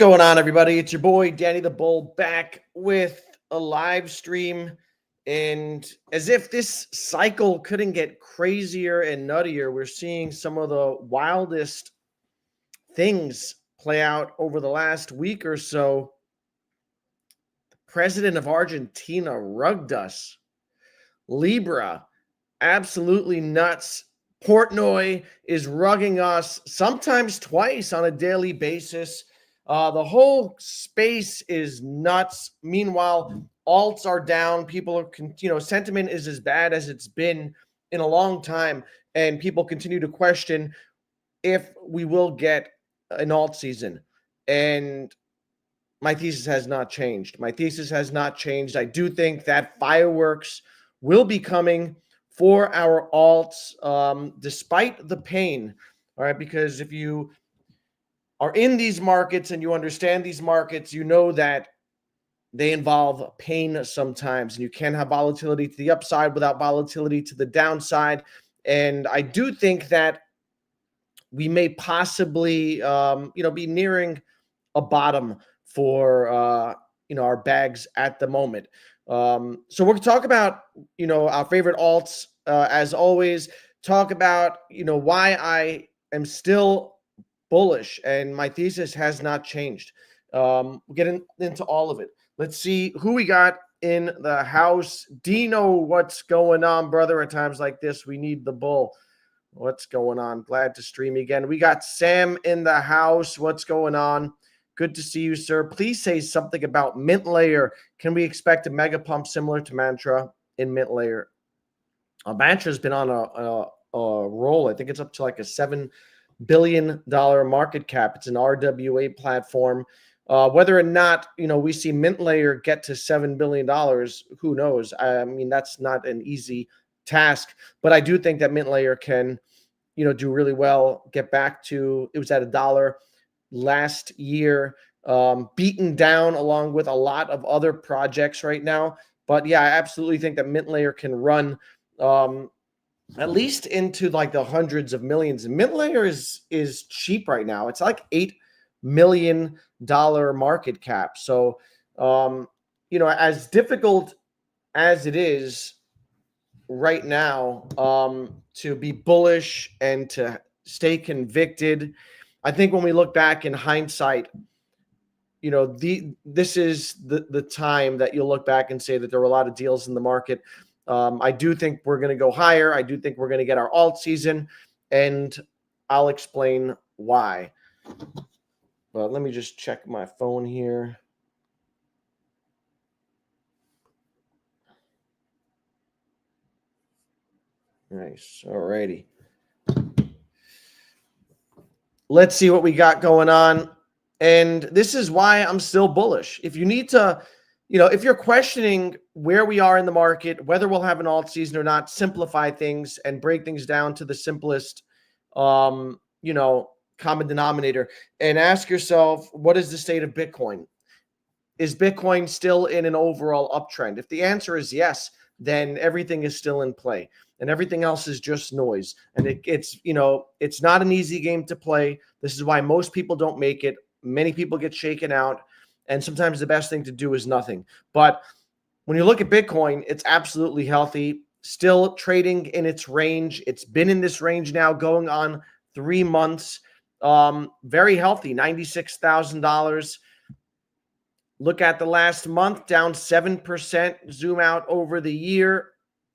going on, everybody? It's your boy Danny the Bull back with a live stream. And as if this cycle couldn't get crazier and nuttier, we're seeing some of the wildest things play out over the last week or so. The president of Argentina rugged us. Libra, absolutely nuts. Portnoy is rugging us sometimes twice on a daily basis. The whole space is nuts. Meanwhile, alts are down. People are, sentiment is as bad as it's been in a long time. And people continue to question if we will get an alt season. And my thesis has not changed. I do think that fireworks will be coming for our alts, despite the pain. All right, because if you are in these markets and you understand these markets, you know that they involve pain sometimes, and you can have volatility to the upside without volatility to the downside. And I do think that we may possibly, be nearing a bottom for, our bags at the moment. So we're going to talk about, our favorite alts, as always, talk about, why I am still bullish and my thesis has not changed. We'll get into all of it. Let's see who we got in the house. Dino, what's going on, brother? At times like this, we need the bull. What's going on? Glad to stream again. We got Sam in the house. What's going on? Good to see you, sir. Please say something about Mint Layer. Can we expect a mega pump similar to Mantra in Mint Layer? Mantra's been on a roll. I think it's up to like a $7 billion market cap. It's an RWA platform. Whether or not, we see Mint Layer get to $7 billion, who knows? I mean, that's not an easy task, but I do think that Mint Layer can, do really well, get back to, it was at $1 last year, beaten down along with a lot of other projects right now. But yeah, I absolutely think that Mint Layer can run at least into like the hundreds of millions. And Mint Layer is cheap right now. It's like $8 million market cap. So, as difficult as it is right now, to be bullish and to stay convicted, I think when we look back in hindsight, this is the time that you'll look back and say that there were a lot of deals in the market. I do think we're going to go higher. I do think we're going to get our alt season, and I'll explain why. But let me just check my phone here. Nice. All righty. Let's see what we got going on. And this is why I'm still bullish. If you need to, if you're questioning where we are in the market, whether we'll have an alt season or not, simplify things and break things down to the simplest, common denominator, and ask yourself, what is the state of Bitcoin? Is Bitcoin still in an overall uptrend? If the answer is yes, then everything is still in play, and everything else is just noise. And it's not an easy game to play. This is why most people don't make it. Many people get shaken out, and sometimes the best thing to do is nothing. But when you look at Bitcoin, it's absolutely healthy, still trading in its range. It's been in this range now going on 3 months. Very healthy, $96,000. Look at the last month, down 7%. Zoom out over the year,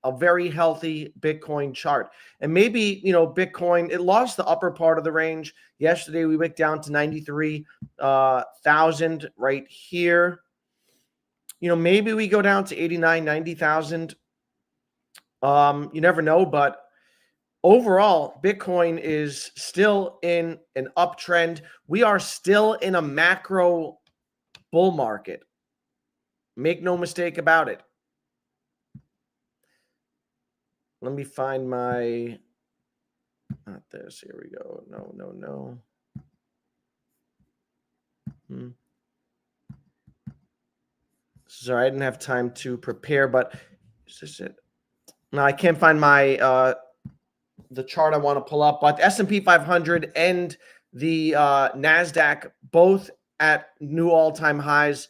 a very healthy Bitcoin chart. And maybe, Bitcoin, it lost the upper part of the range. Yesterday, we went down to 93,000 right here. Maybe we go down to 89, 90,000. You never know, but overall, Bitcoin is still in an uptrend. We are still in a macro bull market. Make no mistake about it. Let me find my, not this, here we go. No. Sorry, I didn't have time to prepare, but is this it? No, I can't find my, the chart I want to pull up, but the S&P 500 and the NASDAQ both at new all-time highs.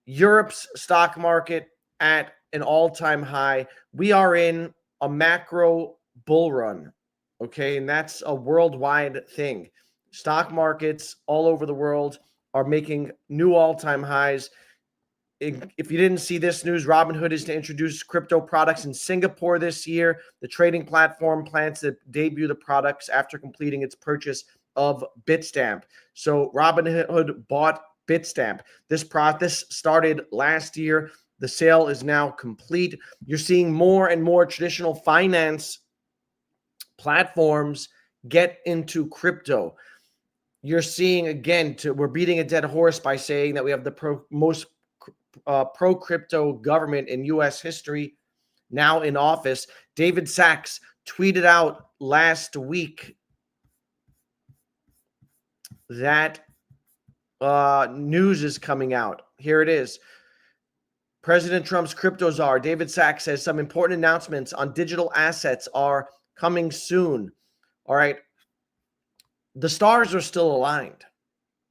Europe's stock market at an all-time high. We are in a macro bull run, okay? And that's a worldwide thing. Stock markets all over the world are making new all-time highs. If you didn't see this news, Robinhood is to introduce crypto products in Singapore this year. The trading platform plans to debut the products after completing its purchase of Bitstamp. So Robinhood bought Bitstamp. This process started last year. The sale is now complete. You're seeing more and more traditional finance platforms get into crypto. You're seeing, again, we're beating a dead horse by saying that we have the most pro-crypto government in U.S. history now in office. David Sachs tweeted out last week that news is coming out. Here it is. President Trump's crypto czar, David Sachs, says some important announcements on digital assets are coming soon. All right. The stars are still aligned.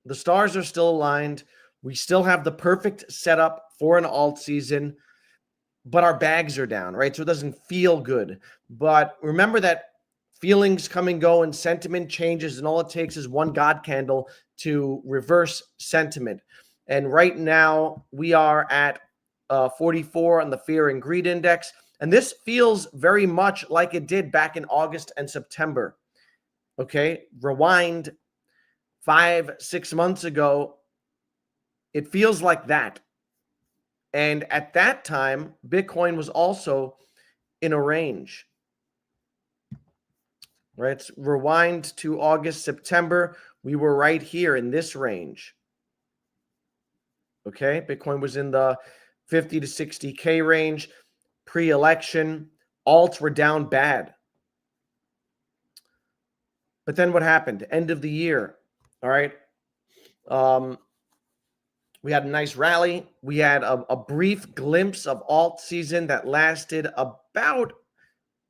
The stars are still aligned. We still have the perfect setup for an alt season, but our bags are down, right? So it doesn't feel good. But remember that feelings come and go and sentiment changes, and all it takes is one God candle to reverse sentiment. And right now we are at 44 on the fear and greed index. And this feels very much like it did back in August and September. Okay, rewind 5-6 months ago. It feels like that. And at that time, Bitcoin was also in a range. Right? Let's rewind to August, September. We were right here in this range. Okay, Bitcoin was in the 50 to 60K range. Pre-election, alts were down bad. But then what happened? End of the year. All right. We had a nice rally. We had a brief glimpse of alt season that lasted about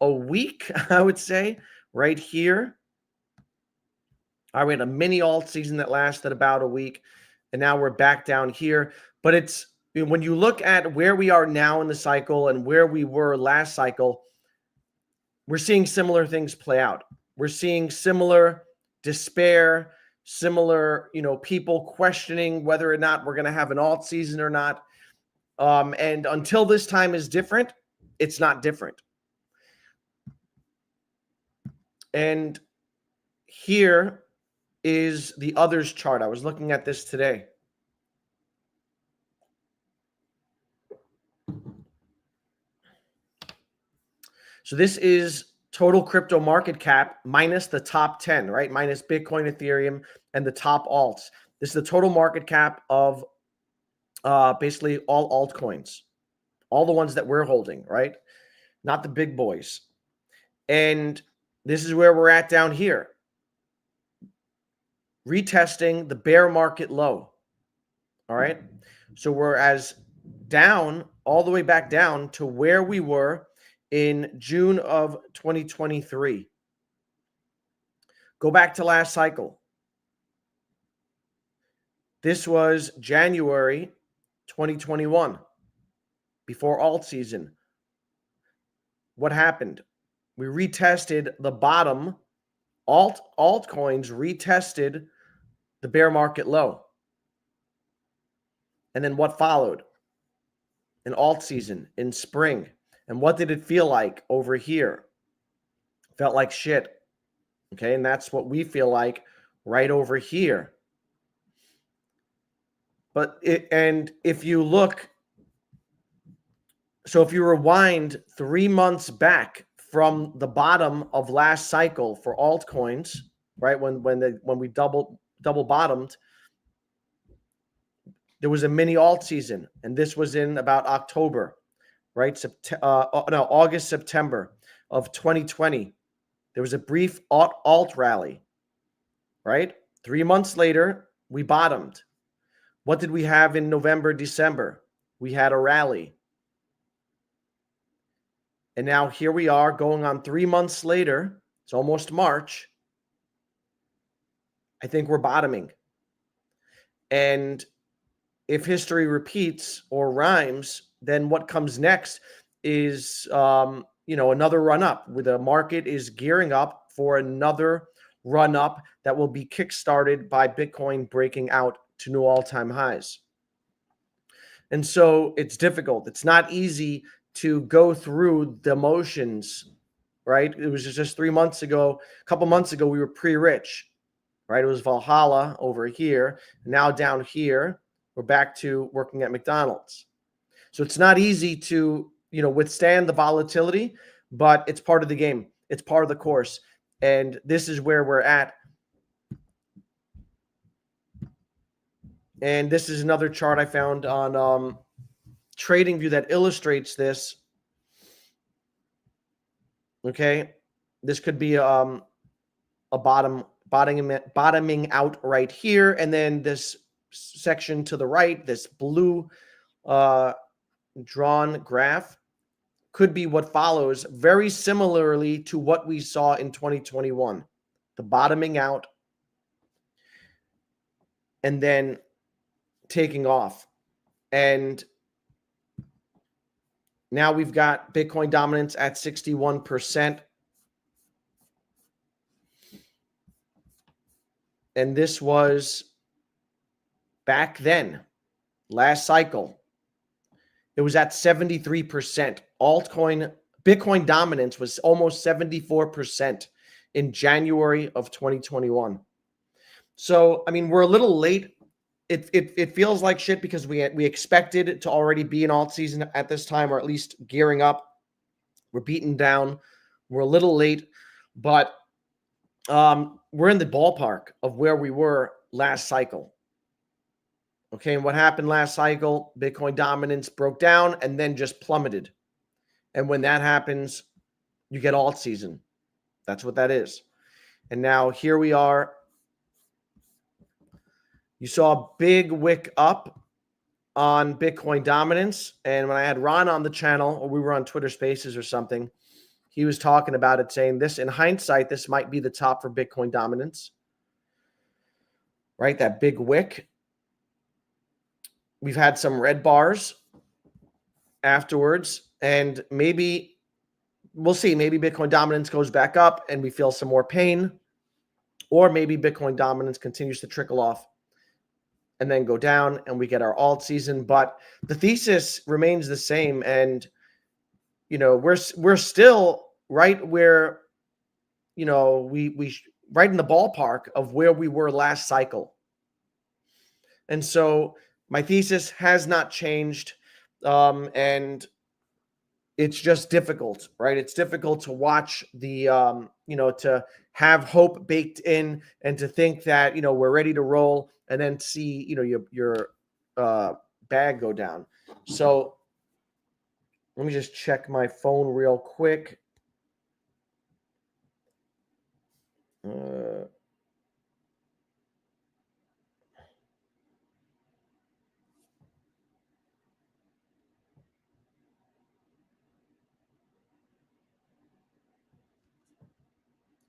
a week, I would say, right here. All right, we had a mini alt season that lasted about a week, and now we're back down here. But it's when you look at where we are now in the cycle and where we were last cycle, we're seeing similar things play out. We're seeing similar despair, similar, people questioning whether or not we're going to have an alt season or not. And until this time is different, it's not different. And here is the others chart. I was looking at this today. So this is total crypto market cap minus the top 10, right? Minus Bitcoin, Ethereum, and the top alts. This is the total market cap of basically all altcoins, all the ones that we're holding, right? Not the big boys. And this is where we're at down here. Retesting the bear market low. All right. So we're as down, all the way back down to where we were in June of 2023. Go back to last cycle. This was January 2021, before alt season. What happened? We retested the bottom. Altcoins retested the bear market low. And then what followed? An alt season in spring. And what did it feel like over here? Felt like shit. Okay, and that's what we feel like right over here. And if you look, so if you rewind 3 months back from the bottom of last cycle for altcoins, right, when we double bottomed, there was a mini alt season, and this was in about October, right? August, September of 2020. There was a brief alt rally, right? 3 months later, we bottomed. What did we have in November, December? We had a rally. And now here we are going on 3 months later. It's almost March. I think we're bottoming. And if history repeats or rhymes, then what comes next is, another run up, where the market is gearing up for another run up that will be kickstarted by Bitcoin breaking out to new all-time highs. And so it's difficult. It's not easy to go through the motions, right? It was just 3 months ago, a couple months ago, we were pre-rich, right? It was Valhalla over here. Now down here, we're back to working at McDonald's. So it's not easy to, withstand the volatility, but it's part of the game. It's part of the course. And this is where we're at. And this is another chart I found on TradingView that illustrates this. Okay, this could be a bottoming out right here, and then this section to the right, this blue drawn graph, could be what follows very similarly to what we saw in 2021, the bottoming out and then taking off. And now we've got Bitcoin dominance at 61%. And this was back then, last cycle. It was at 73%. Bitcoin dominance was almost 74% in January of 2021. So, I mean, we're a little late. It feels like shit because we expected it to already be an alt season at this time, or at least gearing up. We're beaten down. We're a little late, but we're in the ballpark of where we were last cycle. Okay, and what happened last cycle? Bitcoin dominance broke down and then just plummeted. And when that happens, you get alt season. That's what that is. And now here we are. You saw a big wick up on Bitcoin dominance. And when I had Ron on the channel, or we were on Twitter Spaces or something, he was talking about it, saying this, in hindsight, this might be the top for Bitcoin dominance. Right? That big wick. We've had some red bars afterwards, and maybe we'll see. Maybe Bitcoin dominance goes back up and we feel some more pain, or maybe Bitcoin dominance continues to trickle off and then go down and we get our alt season. But the thesis remains the same. And, we're still right where, we right in the ballpark of where we were last cycle. And so my thesis has not changed. And it's just difficult, right? It's difficult to watch the, to have hope baked in and to think that, we're ready to roll and then see, your bag go down. So let me just check my phone real quick.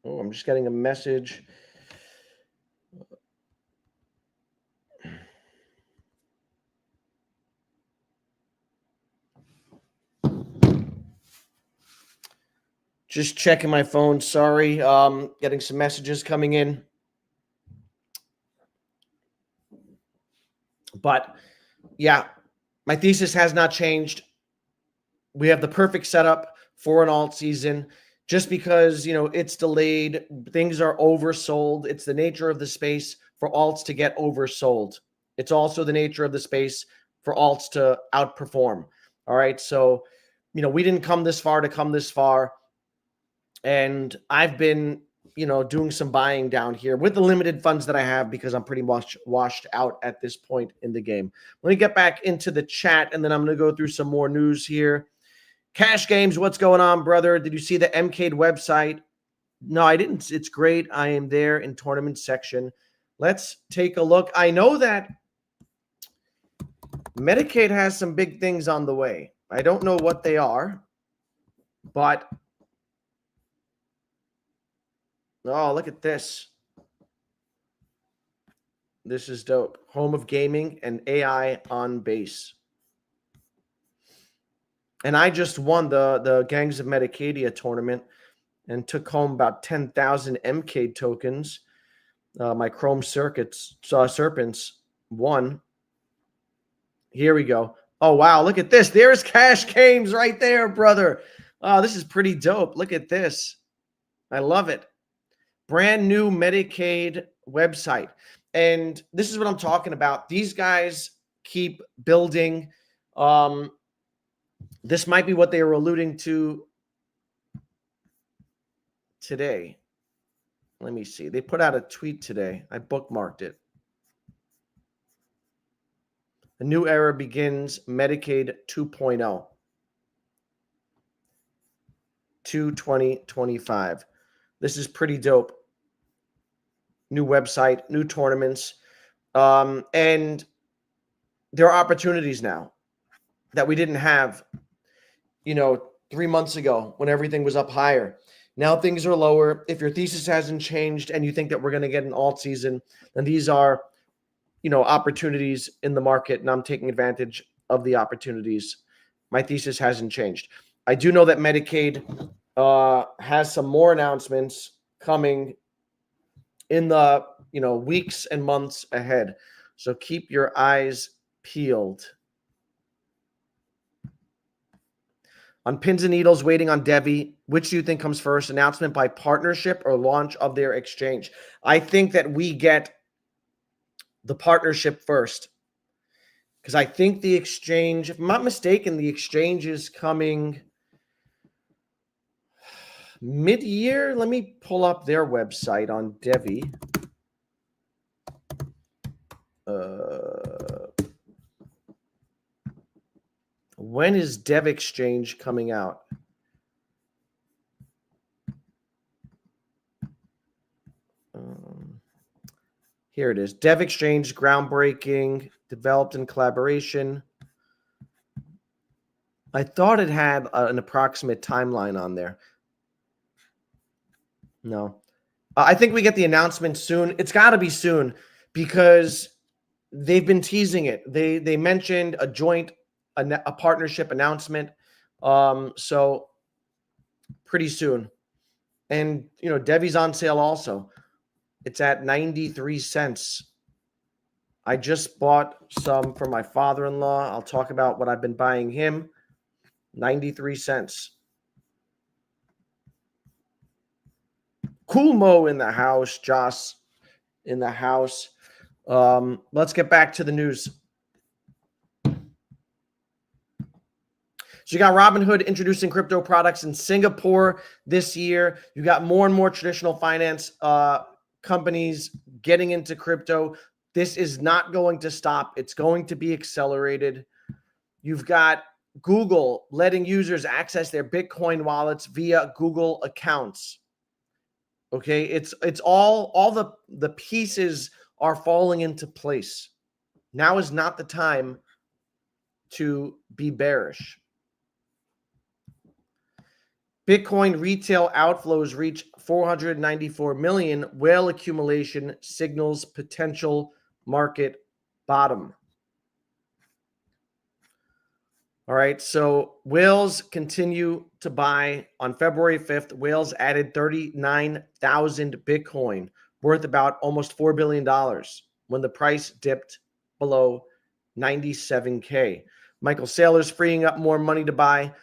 Oh, I'm just getting a message. Just checking my phone. Sorry. Getting some messages coming in. But yeah, my thesis has not changed. We have the perfect setup for an alt season. Just because, it's delayed, things are oversold. It's the nature of the space for alts to get oversold. It's also the nature of the space for alts to outperform. All right. So, we didn't come this far to come this far. And I've been, doing some buying down here with the limited funds that I have because I'm pretty much washed out at this point in the game. Let me get back into the chat and then I'm going to go through some more news here. Cash Games, what's going on, brother? Did you see the Mcade website? No, I didn't. It's great. I am there in tournament section. Let's take a look. I know that Metacade has some big things on the way. I don't know what they are, but oh, look at this. This is dope. Home of gaming and AI on base. And I just won the Gangs of Metacadia tournament and took home about 10,000 Mcade tokens. My Chrome Serpents won. Here we go. Oh, wow. Look at this. There's Cash Games right there, brother. Oh, this is pretty dope. Look at this. I love it. Brand new Metacade website. And this is what I'm talking about. These guys keep building. This might be what they were alluding to today. Let me see. They put out a tweet today. I bookmarked it. A new era begins, Metacade 2.0 to 2025. This is pretty dope. New website, new tournaments. And there are opportunities now that we didn't have, 3 months ago when everything was up higher. Now things are lower. If your thesis hasn't changed and you think that we're going to get an alt season, then these are, opportunities in the market, and I'm taking advantage of the opportunities. My thesis hasn't changed. I do know that Metacade has some more announcements coming in the weeks and months ahead. So keep your eyes peeled. On pins and needles, waiting on Devve. Which do you think comes first? Announcement by partnership or launch of their exchange? I think that we get the partnership first, because I think the exchange, if I'm not mistaken, the exchange is coming mid-year. Let me pull up their website on Devve. When is Dev Exchange coming out? Here it is. Dev Exchange, groundbreaking, developed in collaboration. I thought it had an approximate timeline on there. No. I think we get the announcement soon. It's got to be soon because they've been teasing it. They mentioned a partnership announcement. So pretty soon. And, Devve's on sale also. It's at 93 cents. I just bought some for my father-in-law. I'll talk about what I've been buying him. 93 cents. Cool Mo in the house. Joss in the house. Let's get back to the news. So you got Robinhood introducing crypto products in Singapore this year. You got more and more traditional finance companies getting into crypto. This is not going to stop. It's going to be accelerated. You've got Google letting users access their Bitcoin wallets via Google accounts. Okay, it's all the pieces are falling into place. Now is not the time to be bearish. Bitcoin retail outflows reach 494 million. Whale accumulation signals potential market bottom. All right, so whales continue to buy. On February 5th, whales added 39,000 Bitcoin, worth about almost $4 billion, when the price dipped below 97K. Michael Saylor's freeing up more money to buy.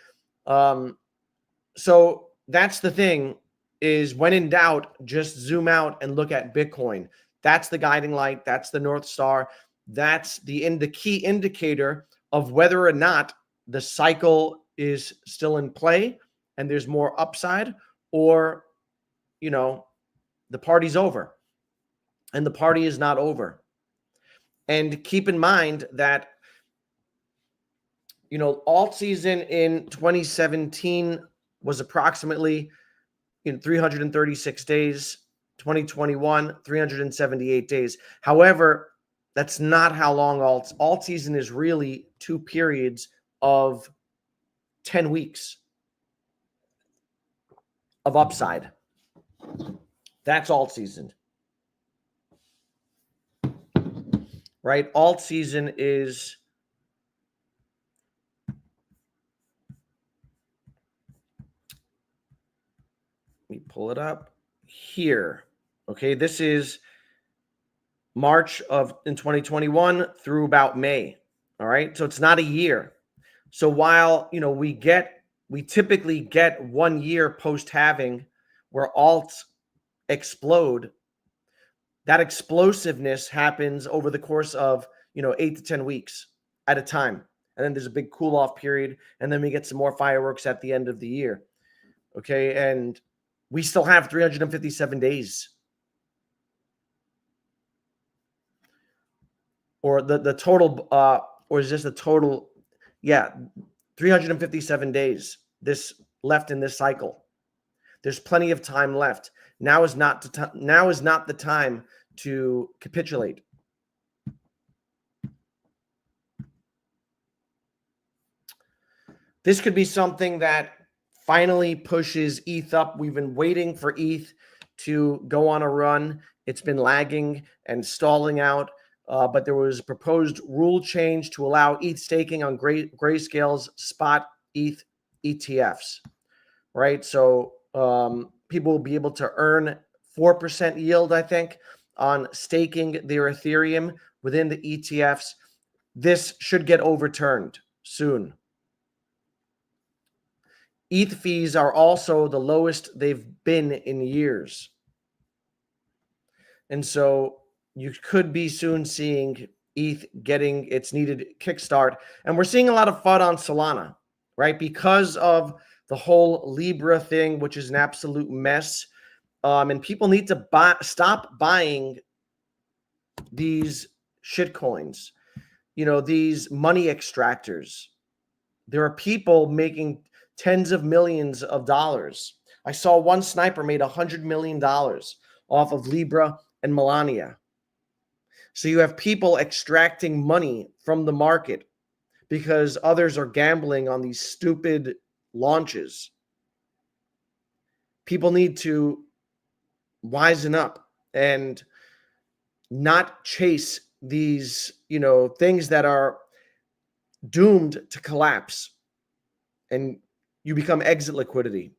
So that's the thing, is when in doubt, just zoom out and look at Bitcoin. That's the guiding light. That's the North Star. That's the key indicator of whether or not the cycle is still in play and there's more upside, or, the party's over. And the party is not over. And keep in mind that, alt season in 2017 was approximately 336 days. 2021, 378 days. However, that's not how long alt season is. Really 2 periods of 10 weeks of upside. That's alt season. right? Altseason is, let me pull it up here. Okay, this is March of in 2021 through about May. All right, so it's not a year. So while we typically get 1 year post halving where alts explode, that explosiveness happens over the course of 8 to 10 weeks at a time, and then there's a big cool off period, and then we get some more fireworks at the end of the year. Okay, and we still have 357 days, or the total, or is this the total? Yeah, 357 days this left in this cycle. There's plenty of time left. Now is not the time to capitulate. This could be something that finally pushes ETH up. We've been waiting for ETH to go on a run. It's been lagging and stalling out, but there was a proposed rule change to allow ETH staking on Grayscale's spot ETH ETFs, right? So people will be able to earn 4% yield, I think, on staking their Ethereum within the ETFs. This should get overturned soon. ETH fees are also the lowest they've been in years. And so you could be soon seeing ETH getting its needed kickstart. And we're seeing a lot of FUD on Solana, right? Because of the whole Libra thing, which is an absolute mess. And people need to stop buying these shit coins, these money extractors. There are people making tens of millions of dollars. I saw one sniper made $100 million off of Libra and Melania. So you have people extracting money from the market because others are gambling on these stupid launches. People need to wisen up and not chase these, things that are doomed to collapse, and you become exit liquidity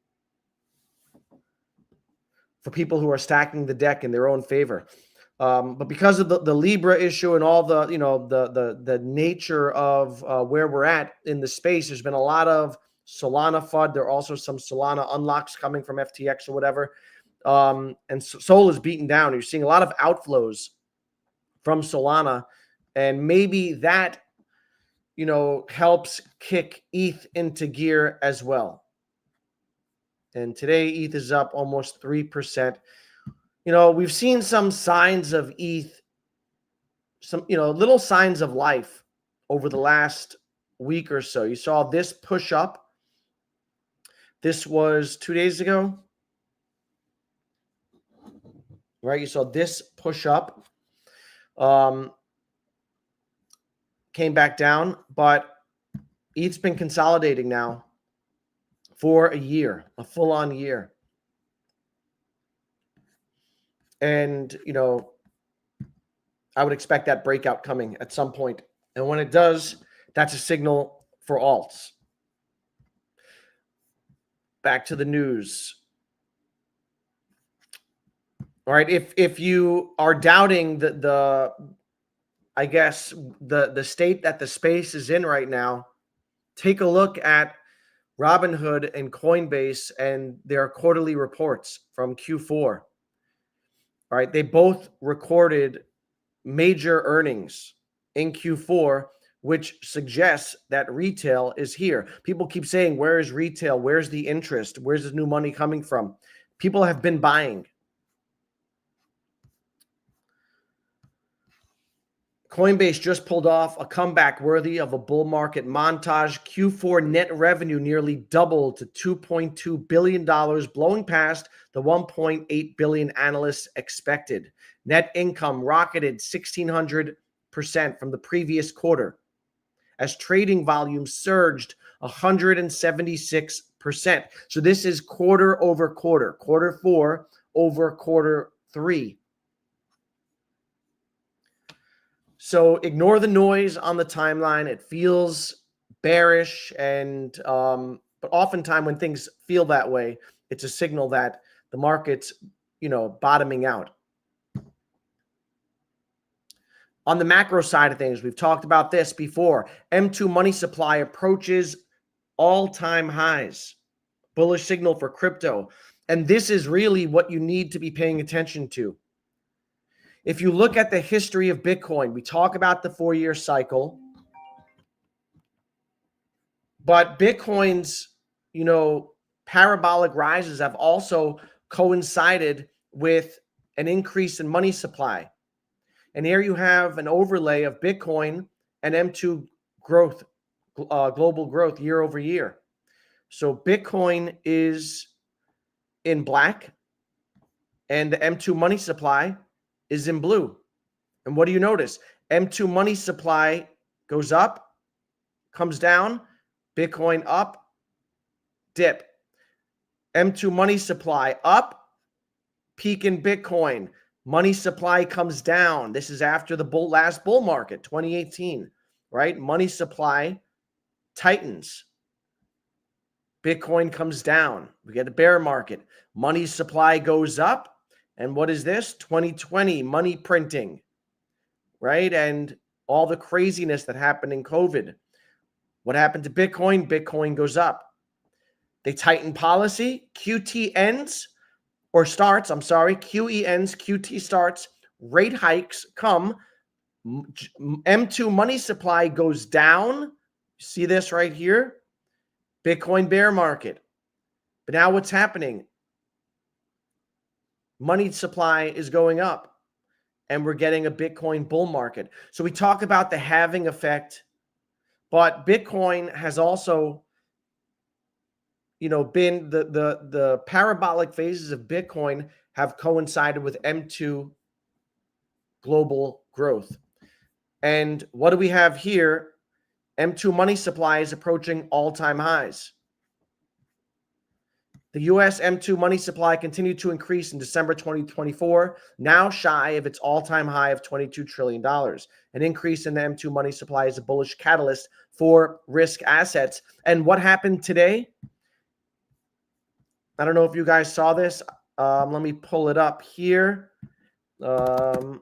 for people who are stacking the deck in their own favor. But because of the Libra issue and all the, the nature of where we're at in the space, there's been a lot of Solana FUD. There are also some Solana unlocks coming from FTX or whatever. And Sol is beaten down. You're seeing a lot of outflows from Solana, and maybe that, helps kick ETH into gear as well. And today ETH is up almost 3%. We've seen some signs of ETH, some, little signs of life over the last week or so. You saw this push up. This was 2 days ago, right? You saw this push up. Came back down, but ETH's been consolidating now for a year, a full-on year. And, I would expect that breakout coming at some point. And when it does, that's a signal for alts. Back to the news. All right, if you are doubting the I guess the state that the space is in right now, take a look at Robinhood and Coinbase and their quarterly reports from Q4. All right, they both recorded major earnings in Q4, which suggests that retail is here. People keep saying, where is retail? Where's the interest? Where's the new money coming from? People have been buying. Coinbase just pulled off a comeback worthy of a bull market montage. Q4 net revenue nearly doubled to $2.2 billion, blowing past the $1.8 billion analysts expected. Net income rocketed 1,600% from the previous quarter as trading volume surged 176%. So this is quarter over quarter, quarter four over quarter three. So ignore the noise on the timeline. It feels bearish, and but oftentimes when things feel that way, it's a signal that the market's bottoming out. On the macro side of things, we've talked about this before. M2 money supply approaches all-time highs. Bullish signal for crypto. And this is really what you need to be paying attention to. If you look at the history of Bitcoin, we talk about the 4-year cycle, but Bitcoin's, parabolic rises have also coincided with an increase in money supply. And here you have an overlay of Bitcoin and M2 growth, global growth year over year. So Bitcoin is in black and the M2 money supply is in blue. And what do you notice? M2 money supply goes up, comes down, Bitcoin up, dip. M2 money supply up, peak in Bitcoin. Money supply comes down. This is after the last bull market, 2018, right? Money supply tightens. Bitcoin comes down. We get a bear market. Money supply goes up. And what is this? 2020 money printing, right? And all the craziness that happened in COVID. What happened to Bitcoin? Bitcoin goes up. They tighten policy. QT ends or starts. I'm sorry. QE ends. QT starts. Rate hikes come. M2 money supply goes down. See this right here? Bitcoin bear market. But now what's happening? Money supply is going up and we're getting a Bitcoin bull market. So we talk about the halving effect, but Bitcoin has also, been the parabolic phases of Bitcoin have coincided with M2 global growth. And what do we have here? M2 money supply is approaching all-time highs. The U.S. M2 money supply continued to increase in December 2024, now shy of its all-time high of $22 trillion. An increase in the M2 money supply is a bullish catalyst for risk assets. And what happened today? I don't know if you guys saw this. Let me pull it up here. Let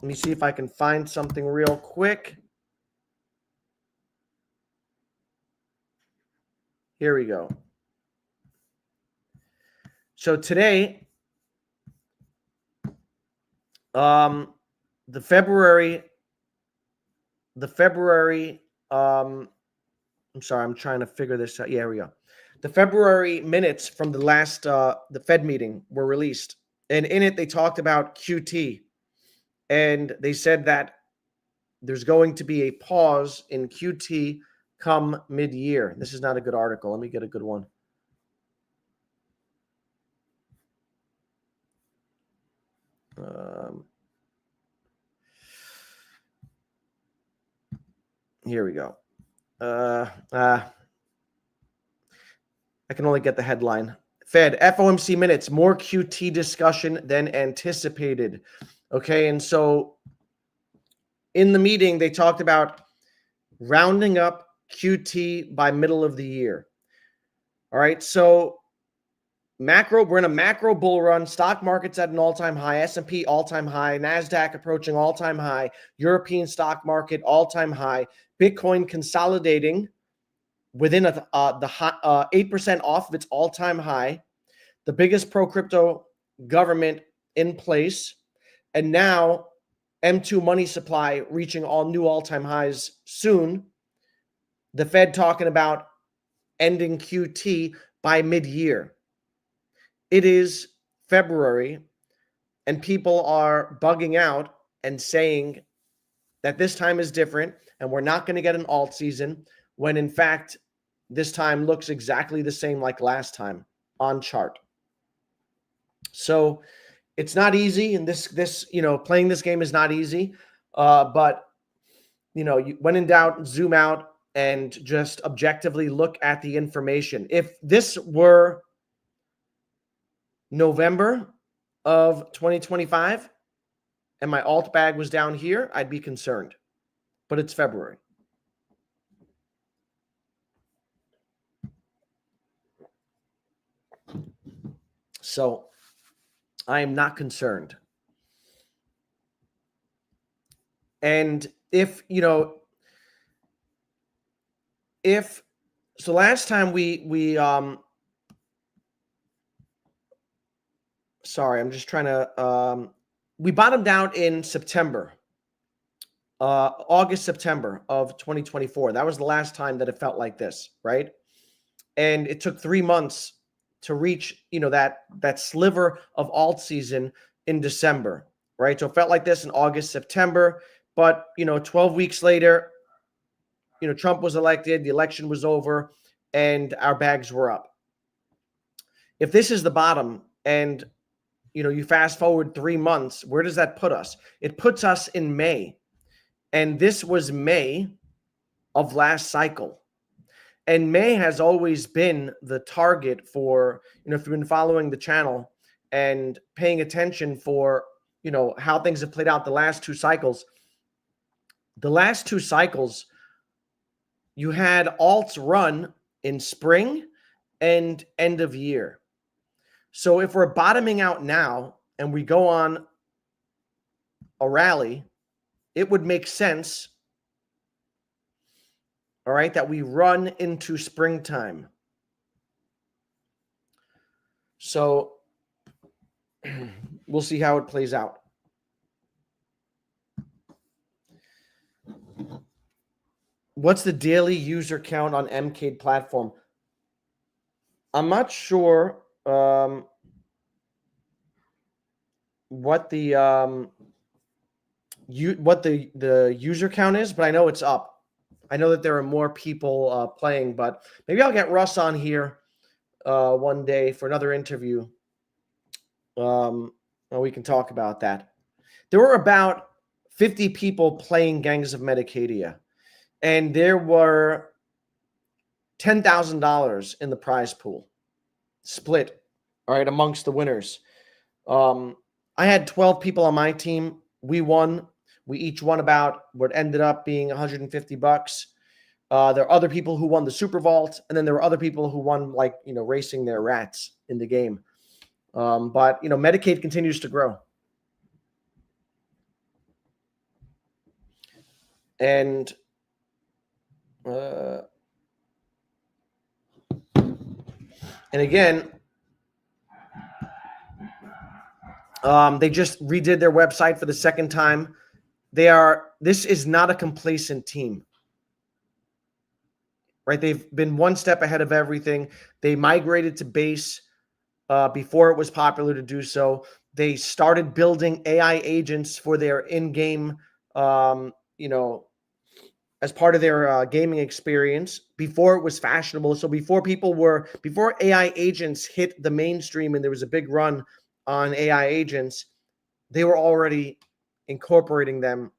me see if I can find something real quick. Here we go. So today, the February, I'm sorry, I'm trying to figure this out. Yeah, here we go. The February minutes from the last, the Fed meeting were released. And in it, they talked about QT. And they said that there's going to be a pause in QT come mid-year. This is not a good article. Let me get a good one. Here we go. I can only get the headline. Fed, FOMC minutes, more QT discussion than anticipated. Okay, and so in the meeting, they talked about rounding up QT by middle of the year. All right, so we're in a macro bull run. Stock market's at an all-time high. S&P all-time high. NASDAQ approaching all-time high. European stock market all-time high. Bitcoin consolidating within the 8% off of its all-time high. The biggest pro-crypto government in place. And now M2 money supply reaching all new all-time highs soon. The Fed talking about ending QT by mid-year. It is February, and people are bugging out and saying that this time is different and we're not going to get an alt season, when in fact this time looks exactly the same like last time on chart. So it's not easy, and this playing this game is not easy, but when in doubt, zoom out and just objectively look at the information. If this were November of 2025 and my alt bag was down here, I'd be concerned. But it's February. So I am not concerned. And if, so last time sorry, I'm just trying to, we bottomed out in September, August, September of 2024. That was the last time that it felt like this, right? And it took 3 months to reach, that sliver of Altseason in December, right? So it felt like this in August, September, but, 12 weeks later, Trump was elected, the election was over, and our bags were up. If this is the bottom and, you fast forward 3 months, where does that put us? It puts us in May. And this was May of last cycle. And May has always been the target for, if you've been following the channel and paying attention for, how things have played out the last 2 cycles. The last 2 cycles, you had alts run in spring and end of year. So if we're bottoming out now and we go on a rally, it would make sense, all right, that we run into springtime. So we'll see how it plays out. What's the daily user count on Mcade platform? I'm not sure what the user count is, but I know it's up. I know that there are more people playing, but maybe I'll get Russ on here one day for another interview. We can talk about that. There were about 50 people playing Gangs of Metacadia, and there were $10,000 in the prize pool split, all right, amongst the winners. I had 12 people on my team. We won. We each won about what ended up being $150. There are other people who won the Super Vault, and then there were other people who won, like, racing their rats in the game. But Metacade continues to grow. And again, they just redid their website for the second time. This is not a complacent team, right? They've been one step ahead of everything. They migrated to base before it was popular to do so. They started building AI agents for their in-game, as part of their gaming experience before it was fashionable. So before AI agents hit the mainstream and there was a big run on AI agents, they were already incorporating them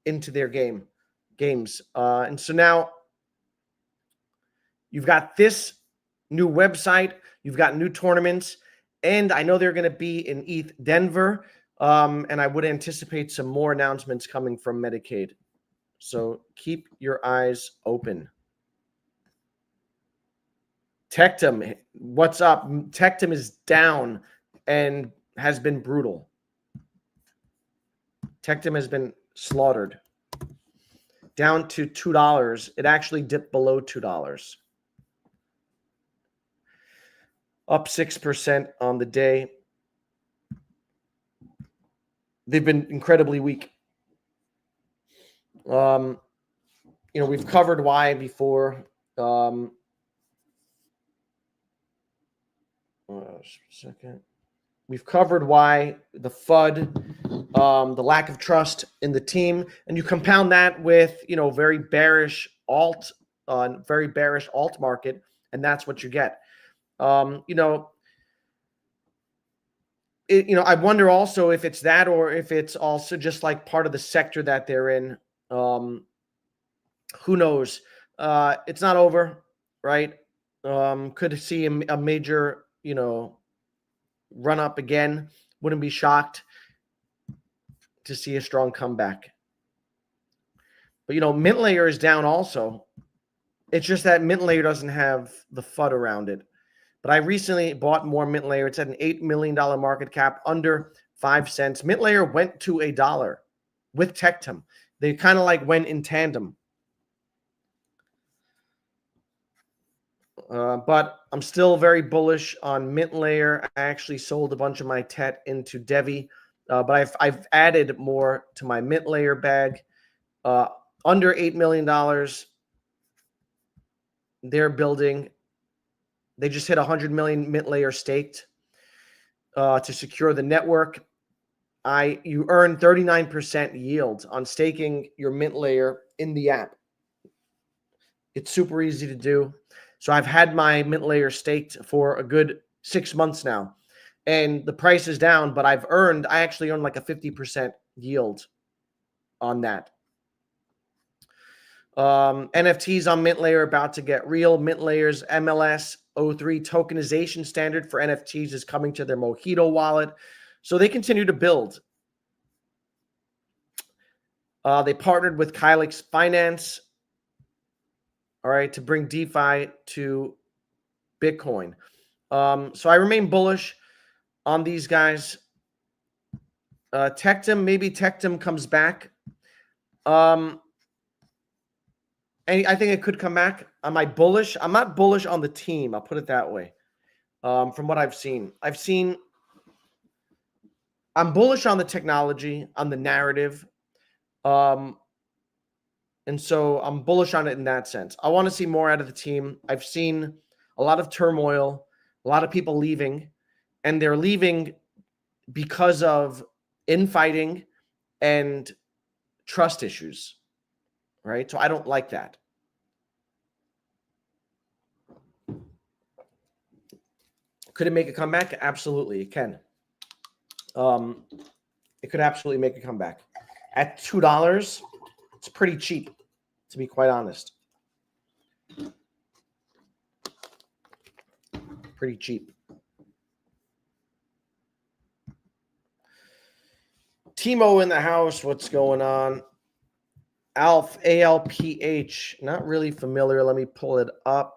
into their games. And so now you've got this new website, you've got new tournaments, and I know they're going to be in ETH Denver, and I would anticipate some more announcements coming from Metacade. So keep your eyes open. Tectum, what's up? Tectum is down and has been brutal. Tectum has been slaughtered. Down to $2. It actually dipped below $2. Up 6% on the day. They've been incredibly weak. We've covered why before. Second. We've covered why, the FUD, the lack of trust in the team, and you compound that with, very bearish alt market, and that's what you get. I wonder also if it's that or if it's also just like part of the sector that they're in. Who knows? It's not over, right? Could see a major, run up again. Wouldn't be shocked to see a strong comeback. But, you know, Mint Layer is down also. It's just that Mint Layer doesn't have the FUD around it. But I recently bought more Mint Layer. It's at an $8 million market cap, under 5 cents. Mint Layer went to $1 with Tectum. They kind of like went in tandem. But I'm still very bullish on Mint Layer. I actually sold a bunch of my TET into Devve, but I've added more to my Mint Layer bag. Under $8 million. They're building. They just hit 100 million Mint Layer staked to secure the network. You earn 39% yield on staking your Mint Layer in the app. It's super easy to do. So I've had my Mint Layer staked for a good 6 months now, and the price is down, but I actually earned like a 50% yield on that. NFTs on Mint Layer about to get real. Mint Layer's MLS 03 tokenization standard for NFTs is coming to their Mojito wallet. So they continue to build. They partnered with Kylix Finance, all right, to bring DeFi to Bitcoin. So I remain bullish on these guys. Tectum, maybe Tectum comes back. And I think it could come back. Am I bullish? I'm not bullish on the team. I'll put it that way. From what I've seen, I'm bullish on the technology, on the narrative. And so I'm bullish on it in that sense. I want to see more out of the team. I've seen a lot of turmoil, a lot of people leaving, and they're leaving because of infighting and trust issues, right? So I don't like that. Could it make a comeback? Absolutely, it can. It could absolutely make a comeback. At $2, it's pretty cheap, to be quite honest. Pretty cheap. Timo in the house, what's going on? Alf, ALPH, not really familiar. Let me pull it up.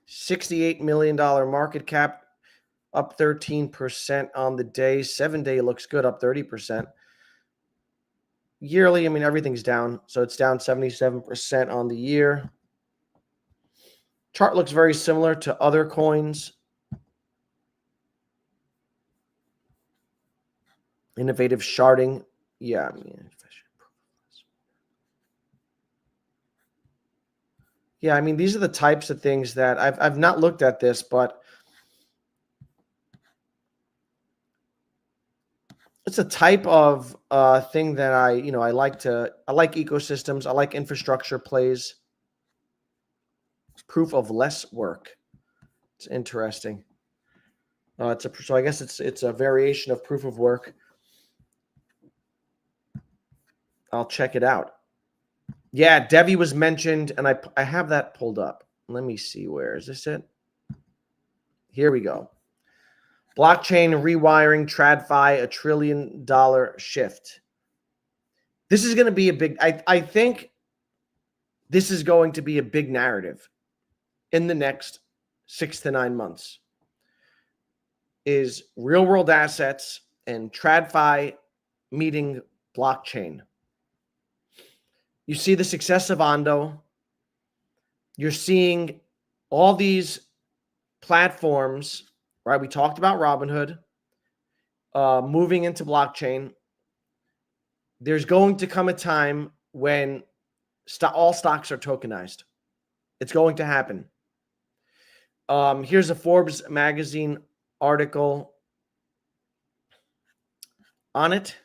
$68 million market cap, up 13% on the day. 7-day looks good, up 30%. Yearly, I mean, everything's down. So it's down 77% on the year. Chart looks very similar to other coins. Innovative sharding. Yeah, I mean, these are the types of things that I've not looked at this, but it's a type of thing that I like ecosystems. I like infrastructure plays. Proof of less work. It's interesting. So I guess it's a variation of proof of work. I'll check it out. Yeah, Devve was mentioned, and I have that pulled up. Let me see. Where is this it? Here we go. Blockchain rewiring, TradFi, $1 trillion shift. This is going to be a big, I think this is going to be a big narrative in the next 6 to 9 months. Is real world assets and TradFi meeting blockchain. You see the success of Ondo. You're seeing all these platforms, right? We talked about Robinhood moving into blockchain. There's going to come a time when all stocks are tokenized. It's going to happen. Here's a Forbes magazine article on it,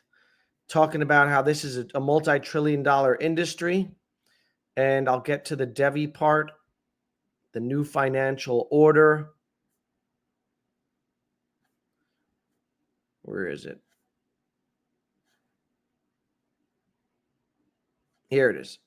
talking about how this is a multi-trillion-dollar industry. And I'll get to the Devve part, the new financial order. Where is it? Here it is.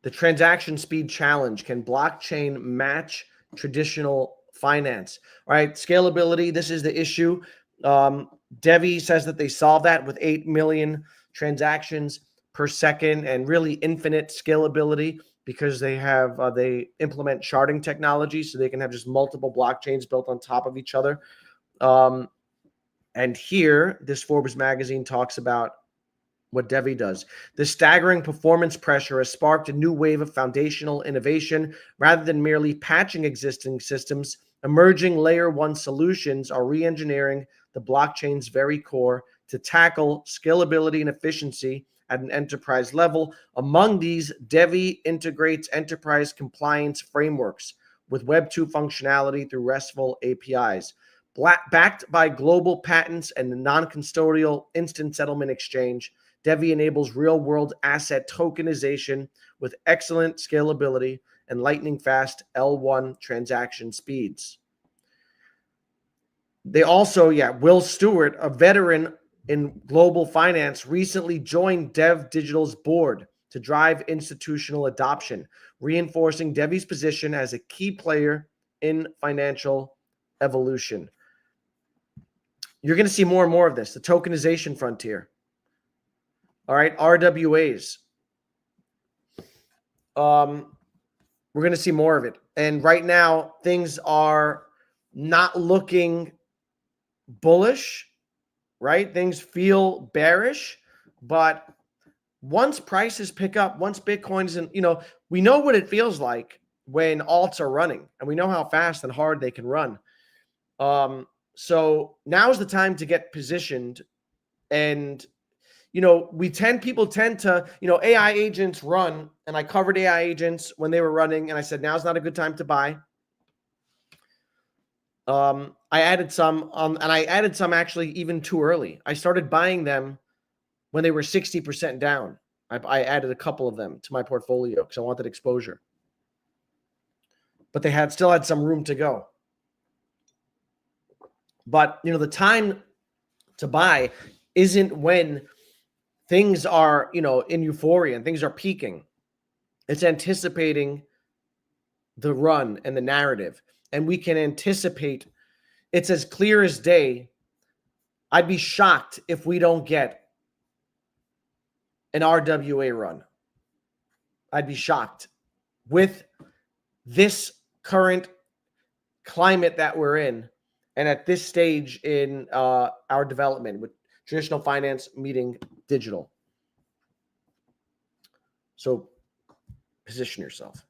The transaction speed challenge. Can blockchain match traditional finance? All right, scalability. This is the issue. Devve says that they solve that with 8 million transactions per second and really infinite scalability because they have they implement sharding technology, so they can have just multiple blockchains built on top of each other. And here, this Forbes magazine talks about what Devve does. The staggering performance pressure has sparked a new wave of foundational innovation. Rather than merely patching existing systems, emerging layer one solutions are re-engineering the blockchain's very core to tackle scalability and efficiency at an enterprise level. Among these, Devve integrates enterprise compliance frameworks with Web 2 functionality through RESTful APIs. Backed by global patents and the non-custodial instant settlement exchange, Devve enables real-world asset tokenization with excellent scalability and lightning-fast L1 transaction speeds. They also, Will Stewart, a veteran in global finance, recently joined Dev Digital's board to drive institutional adoption, reinforcing Devve's position as a key player in financial evolution. You're going to see more and more of this, the tokenization frontier. All right, RWAs. We're going to see more of it. And right now, things are not looking bullish, right? Things feel bearish. But once prices pick up, once Bitcoin is in, we know what it feels like when alts are running. And we know how fast and hard they can run. So now's the time to get positioned. And people tend to, AI agents run, and I covered AI agents when they were running, and I said, now's not a good time to buy. I added some, and I added some actually even too early. I started buying them when they were 60% down. I added a couple of them to my portfolio because I wanted exposure. But they still had some room to go. But, the time to buy isn't when things are, in euphoria and things are peaking. It's anticipating the run and the narrative. And we can anticipate, it's as clear as day. I'd be shocked if we don't get an RWA run. I'd be shocked with this current climate that we're in and at this stage in our development with traditional finance meeting digital. So position yourself.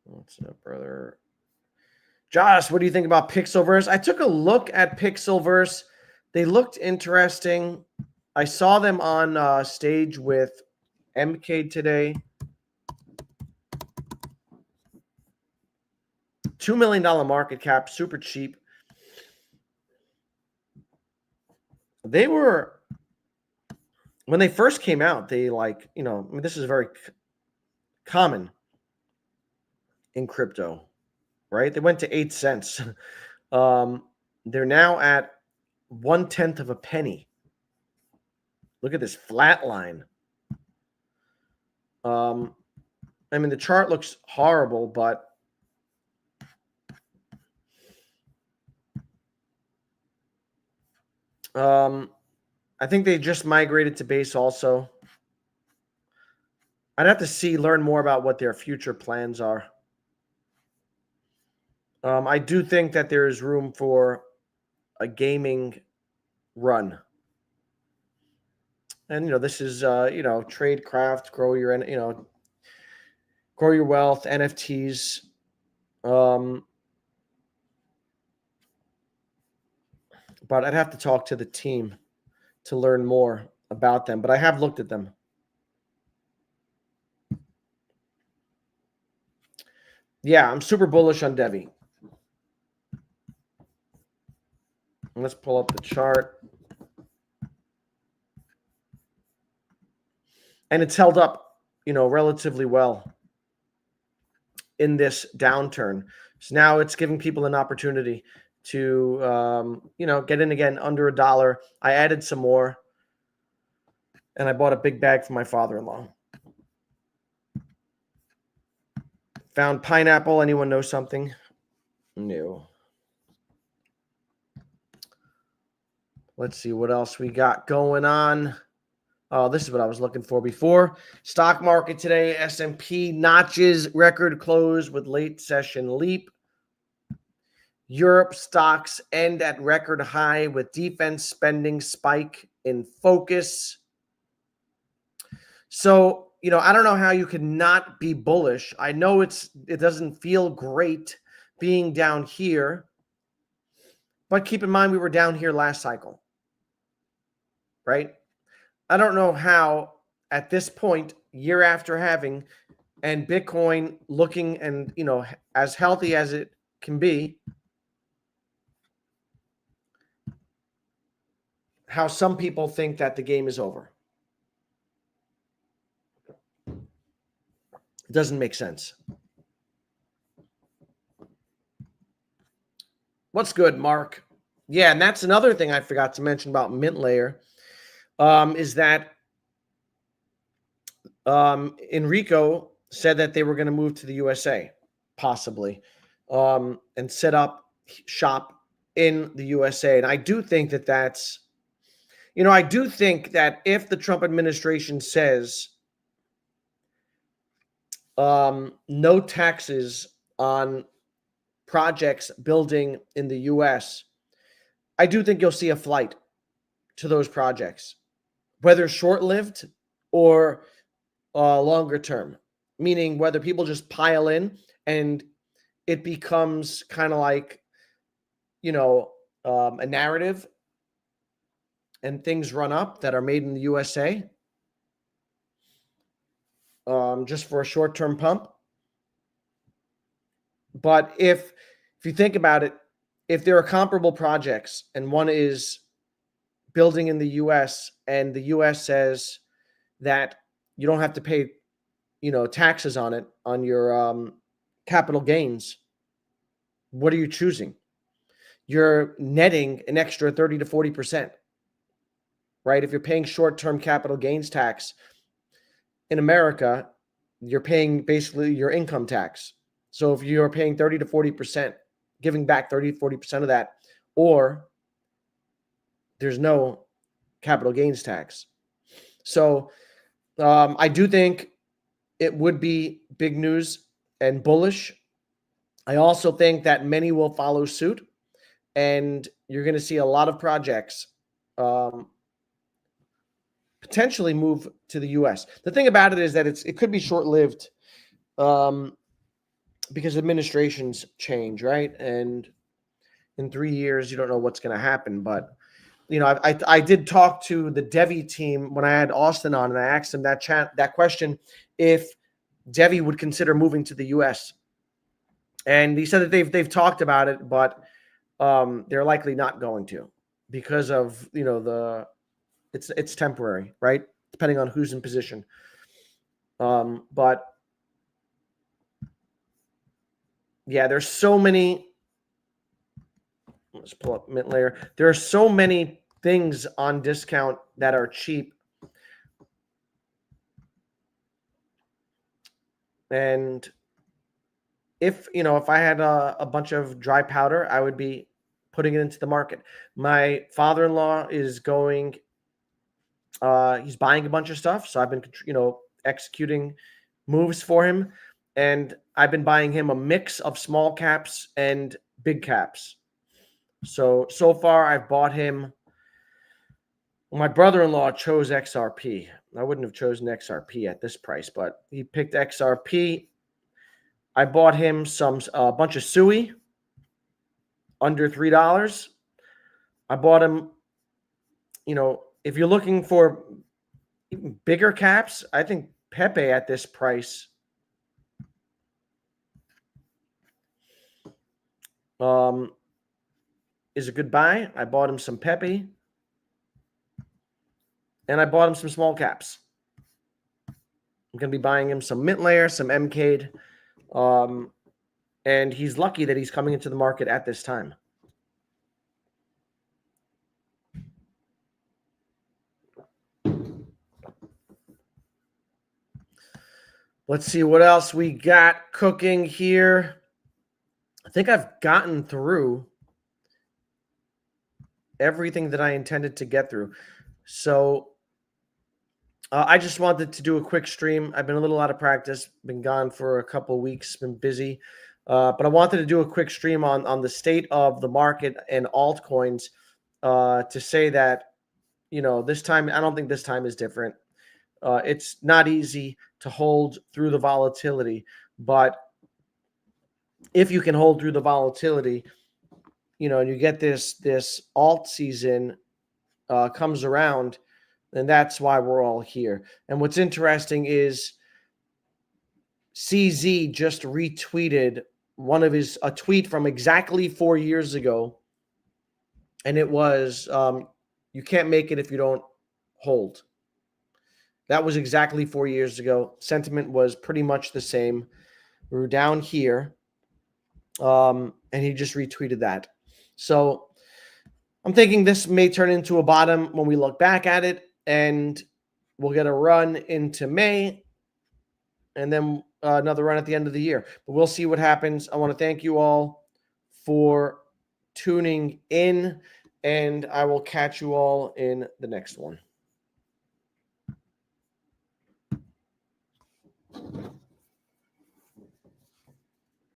What's up, brother? Josh, what do you think about Pixelverse? I took a look at Pixelverse. They looked interesting. I saw them on stage with Mcade today. $2 million market cap, super cheap. They were, when they first came out, they this is very common in crypto, right? They went to 8 cents. They're now at 1/10 of a penny. Look at this flat line. The chart looks horrible, but I think they just migrated to base also. I'd have to learn more about what their future plans are. I do think that there is room for a gaming run. And, this is, trade craft, grow your wealth, NFTs. But I'd have to talk to the team to learn more about them. But I have looked at them. Yeah, I'm super bullish on Devve. Let's pull up the chart. And it's held up, relatively well in this downturn. So now it's giving people an opportunity to, get in again under $1. I added some more. And I bought a big bag for my father-in-law. Found pineapple. Anyone know something? No. Let's see what else we got going on. Oh, this is what I was looking for before. Stock market today, S&P notches record close with late session leap. Europe stocks end at record high with defense spending spike in focus. So, I don't know how you can not be bullish. I know it doesn't feel great being down here, but keep in mind we were down here last cycle, right? I don't know how at this point, year after having, and Bitcoin looking and, as healthy as it can be, how some people think that the game is over. It doesn't make sense. What's good, Mark? Yeah, and that's another thing I forgot to mention about Mint Layer, is that Enrico said that they were going to move to the USA, possibly, and set up shop in the USA. And I do think that that's, I do think that if the Trump administration says no taxes on projects building in the US, I do think you'll see a flight to those projects, whether short-lived or longer term, meaning whether people just pile in and it becomes kind of like, a narrative and things run up that are made in the USA just for a short-term pump. But if you think about it, if there are comparable projects and one is building in the US and the US says that you don't have to pay, taxes on it, on your capital gains, what are you choosing? You're netting an extra 30 to 40%, right? If you're paying short-term capital gains tax in America, you're paying basically your income tax. So if you're paying 30 to 40%, giving back 30 to 40% of that, or there's no capital gains tax. So I do think it would be big news and bullish. I also think that many will follow suit, and you're going to see a lot of projects potentially move to the U.S. The thing about it is that it could be short-lived because administrations change, right? And in 3 years, you don't know what's going to happen. But, I did talk to the Devve team when I had Austin on, and I asked him that question, if Devve would consider moving to the U.S. And he said that they've talked about it, but they're likely not going to because of, it's temporary, right? Depending on who's in position. But yeah, there's so many. Let's pull up Mint Layer. There are so many things on discount that are cheap. And if I had a bunch of dry powder, I would be putting it into the market. My father-in-law is going, he's buying a bunch of stuff. So I've been, executing moves for him. And I've been buying him a mix of small caps and big caps. So far I've bought him. My brother-in-law chose XRP. I wouldn't have chosen XRP at this price, but he picked XRP. I bought him a bunch of SUI under $3. I bought him, if you're looking for bigger caps, I think Pepe at this price is a good buy. I bought him some Pepe, and I bought him some small caps. I'm going to be buying him some Mint Layer, some Mcade, and he's lucky that he's coming into the market at this time. Let's see what else we got cooking here. I think I've gotten through everything that I intended to get through. So I just wanted to do a quick stream. I've been a little out of practice, been gone for a couple of weeks, been busy. But I wanted to do a quick stream on the state of the market and altcoins to say that, this time, I don't think this time is different. It's not easy to hold through the volatility, but if you can hold through the volatility, and you get this alt season comes around, then that's why we're all here. And what's interesting is CZ just retweeted a tweet from exactly 4 years ago, and it was you can't make it if you don't hold. That was exactly 4 years ago. Sentiment was pretty much the same. We were down here, and he just retweeted that. So I'm thinking this may turn into a bottom when we look back at it, and we'll get a run into May, and then another run at the end of the year. But we'll see what happens. I want to thank you all for tuning in, and I will catch you all in the next one.